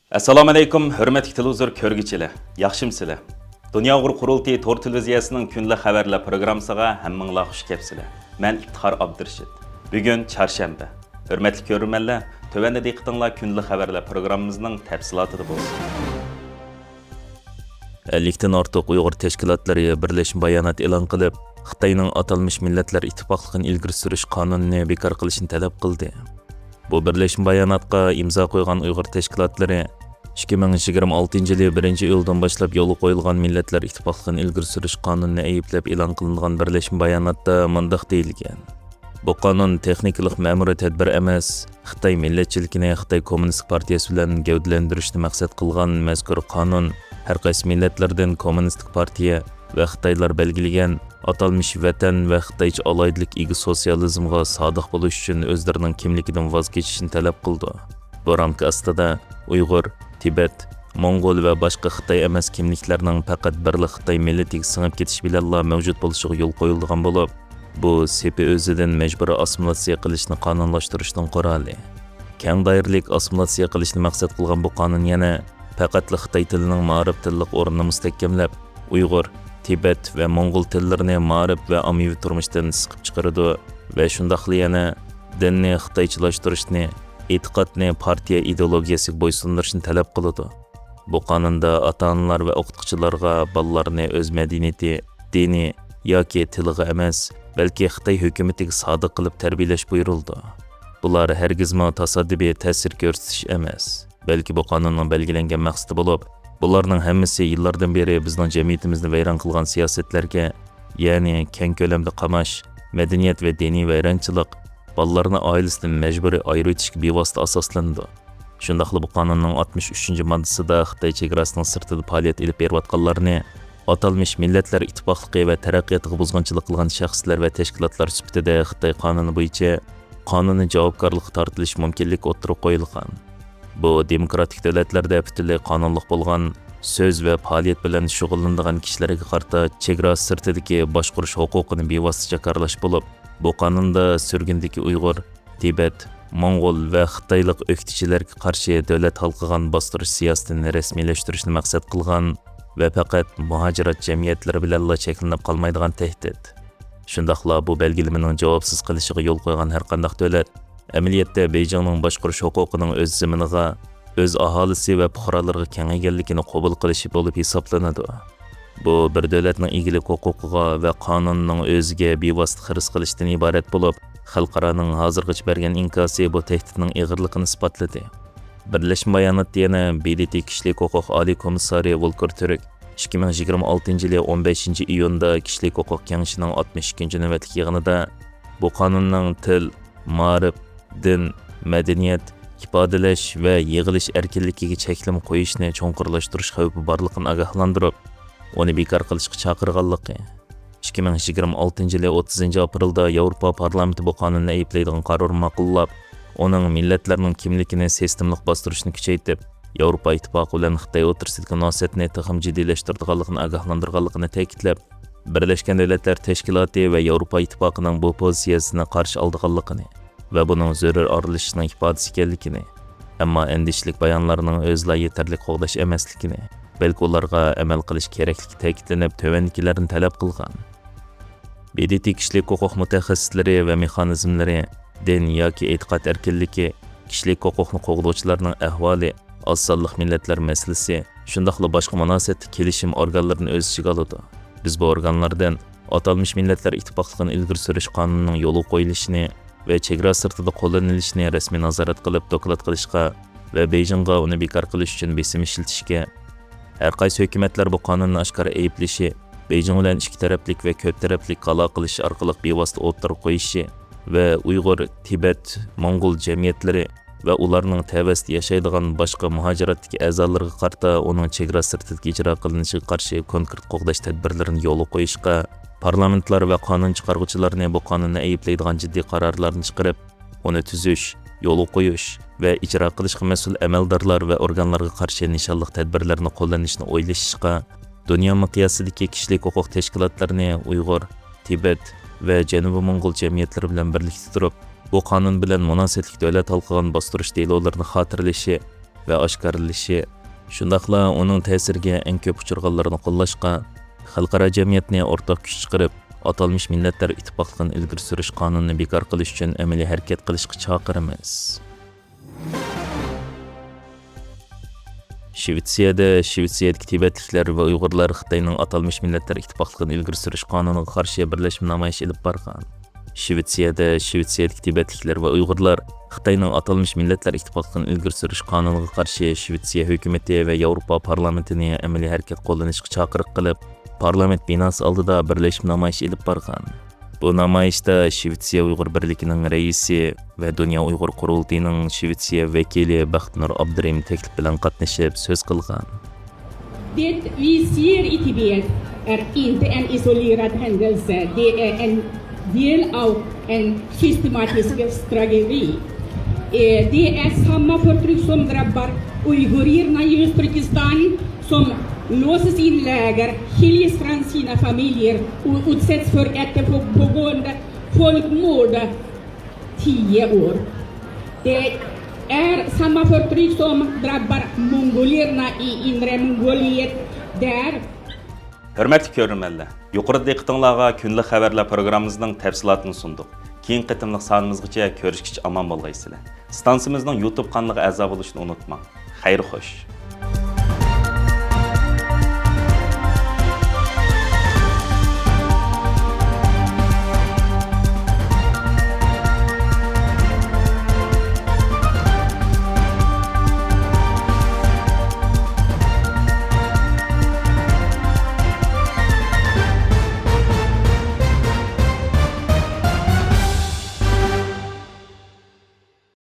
Assalomu alaykum, hurmatli televizor ko'rguvchilar. Yaxshimsizlar? Dunyo qurultiyi to'r televiziyasining kunlik xabarlar programmasiga hammanglar xush kelibsizlar. Men İftixar Abdurashid. Bugun chorshanba. Hurmatli ko'ruvchilar, tövəndə diqqətinizlər kunlik xabarlar programmamızın təfsilatı bo'lsin. 50 dan ortiq Uyg'ur tashkilotlari birlashma bayonot e'lon qilib, Xitoyning atalmış millatlar ittifoqligini ilgari surish qonunini bekor qilishni talab qildi. Bu birlashma bayonotga imzo qo'ygan Uyg'ur tashkilotlari 2026 yılı 1 iyuldan başlap yo'li qo'yilgan millatlar ittifoqligini ilgari surish qonunini ayblab e'lon qilingan birlashma bayonotda mundaq deyilgan. Bu qonun texnikalik ma'muriy tadbir emas, Xitoy millatchiligini Xitoy Kommunist partiyasi bilan gavdalantirishni maqsad qilgan mazkur qonun har qaysi millatlardan kommunistik partiya va Xitoylar belgilagan atalmış vatan va Xitoycha alaydilik ega sotsializmga sodiq bo'lish uchun o'zlarining kimligidan voz kechishni talab qildi. Bu ramka ostida Uyg'ur, Tibet, Mongol va boshqa Xitoy emas kimliklarning faqat birlik Xitoy millatiga singib ketish bilan mavjud bo'lishiga yo'l qo'yilgan bo'lib, bu sepi o'zidan majburiy assimilyatsiya qilishni qonunlashtirishning quroli. Keng doiralik assimilyatsiya qilishni maqsad qilgan bu qonun yana faqat Xitoy tilining ma'rif tillik o'rnini mustahkamlab, Uyg'ur, Tibet va Mongol tillarini ma'rif va ommaviy turmushdan siqib chiqaradi va shundaqli yana dinni xitoychilashtirishni, e'tiqodni partiya ideologiyasiga bo'ysundirishni talab qiladi. Bu qonunda ota-onalar va o'qituvchilarga bolalarni o'z madaniyati, dini yoki tiliga emas, balki Xitoy hukumatiga sodiq qilib tarbiyalash buyurildi. Bular hargizmi tasoddifiy ta'sir ko'rsatish emas, balki bu qonunning belgilangan maqsadi bo'lib, bularning hammasi yillardan beri bizning jamiyatimizni vayron qilgan siyosatlarga, ya'ni keng ko'lamda qamash, madaniyat va diniy vayronchilik, bolalarni oilasidan majburiy ayirishga bevosita asoslandi. Shundaqli bu qonunning 63-moddasida Xitoy chegarasining sirtida faoliyat olib berayotganlarni atalmış millatlar ittifoqligi va taraqqiyotiga buzg'unchilik qilgan shaxslar va tashkilotlar sifatida Xitoy qonuni bo'yicha qonuniy javobgarlikka tortilish mumkinligi o'tirib qo'yilgan. Bu demokratik davlatlarda butunlay qonunliq bo'lgan so'z va faoliyat bilan shug'ullanadigan kishilarga qarata chegara sirtidagi boshqarish huquqini bevosita jakarlash bo'lib, bu qonunda surgundagi Uyg'ur, Tibet, Mongol va Xitoylik o'qituvchilarga qarshi davlat halqigan bostirish siyosatini rasmiylashtirishni maqsad qilgan va faqat muhojirat jamiyatlari bilan cheklanib qolmaydigan tahdid. Shundaqla bu belgilamaning javobsiz qilishiga yo'l qo'ygan har qanday davlat amaliyotda Beijingning boshqarish huquqining o'z zaminiga, o'z aholisi va fuqarolarga kengayganligini qabul qilishi bo'lib hisoblanadi. Bu bir davlatning egilik huquqiga va qonunning o'ziga bevosita xiris qilishdan iborat bo'lib, xalqaroning hozirgacha bergan inkosi bu tahdidning ig'irligini isbotladi. Birlashma bayonotda yana BDT kishilik huquq oliy komissari Volker Türk 2026 yili 15 iyunda kishilik huquq kengashining 62-navbatlik yig'inida bu qonunning til, ma'rif, din, madaniyat, ifodalash va yig'ilish erkinligiga cheklim qo'yishni cho'nqurlashtirish xavfi borligini ogohlantirib, uni bekor qilishga chaqirganligi. 2026 yili 30 aprelda Yevropa parlamenti bu qonunni ayblaydigan qaror ma'qullab, uning millatlarning kimligini sistemlik bostirishni kuchaytirib, Yevropa ittifoqi bilan Xitoy o'rtasidagi munosabatni taqim jiddiylashtirganligini ogohlantirganligini ta'kidlab, Birlashgan Davlatlar Tashkiloti va Yevropa ittifoqining bu pozitsiyasini qarshi olganligini va buning zarur aralashishning ifodasi ekanligini, ammo endishlik bayonlarining o'zla yetarli qo'g'dash emasligini, balki ularga amal qilish kerakligi ta'kidlanib, tovandikilarni talab qilgan. BDT kishilik huquq mutaxassislari va mexanizmlari, din yoki e'tiqod erkinligi, kishilik huquqni qo'g'dovchilarning ahvoli, oz sonli millatlar masalasi, shundaqla boshqa munosabatli kelishim organlarini o'z ichiga oladi. Biz bu organlardan atalmış millatlar ittifoqligini ilgari surish qonunining yo'li qo'yilishini va chegara sirtida qo'llanilishini rasmiy nazorat qilib doklad qilishga va Beijingga uni bekor qilish uchun besim ishlatishga, har qaysi hukumatlar bu qonunni oshkora ayblishi, Beijing bilan ikki taraflik va ko'p taraflik aloqa qilish orqali bevosita o'tirib qo'yishi va Uyg'ur, Tibet, Mongol jamiyatlari va ularning tavasida yashaydigan boshqa muhojiratdagi a'zolarga qarata uning chegara sirtida ijro qilinishiga qarshi konkret qo'g'dash tadbirlarini yo'l qo'yishga, parlamentlar va qonun chiqaruvchilarni bu qonunni ayblaydigan jiddiy qarorlarni chiqarib, uni tuzish, yo'l qo'yish va ijro qilishga mas'ul amaldorlar va organlarga qarshi nishonliq tadbirlarni qo'llanishni o'ylashishga, dunyo miqyosidagi kishilik huquq tashkilotlarini Uyg'ur, Tibet va Janubiy Mongol jamiyatlari bilan birlikda turib, bu qonun bilan munosabatli davlat halqigan bostirish deylovlarini xotirlashi va oshkorlanishi, shundaqla uning ta'siriga eng ko'p uchirganlarni qo'llashga, xalqaro jamiyatni o'rtaq kuch chiqarib, atalmış Milletler İttifaqlığını ilgiri sürüş qonunini bekor qilish uchun amaliy harakat qilishga chaqiramiz. Shvetsiyadagi Tibetliklar va Uyg'urlar Xitoyning atalmış Milletler İttifaqlığını ilgiri sürüş qonuniga qarshi birlashma namoyish olib borgan. Shvetsiyadagi Tibetliklar va Uyg'urlar Xitoyning atalmış Milletler İttifaqlığını ilgiri sürüş qonuniga qarshi Shvetsiya hukumati va Yevropa parlamentini amaliy harakat qo'llanishga chaqiriq qilib, parlament binosi oldida birlashma namoyish olib borgan. Bu namoyishda Shvetsiya Uyg'ur birligining raisi va Dunyo Uyg'ur qurultiyining Shvetsiya vakili Baxtnur Abdurahim taklif bilan qatnashib so'z qilgan. Det vi ser i Tibet är inte en isolerad händelse. Det är en del av en systematisk strategi. Det är samma förtryck som drabbar uigurerna i Uzbekistan som låses in läger, skiljes från sina familjer och utsätts för ett pågående folkmord 10 år. Det är samma förtryck som drabbar mongolierna i inre Mongoliet där. Hörmətli görürmənlər, yuqarı diqqətinizə günlük xəbərlər proqramımızın təfsilatını sunduq. Keyin qıtımlıq sanımızgacha görüşkiç aman bolğaysızlar. Stansiyamızın YouTube kanalına əza oluşunu unutmang. Xeyir xoş.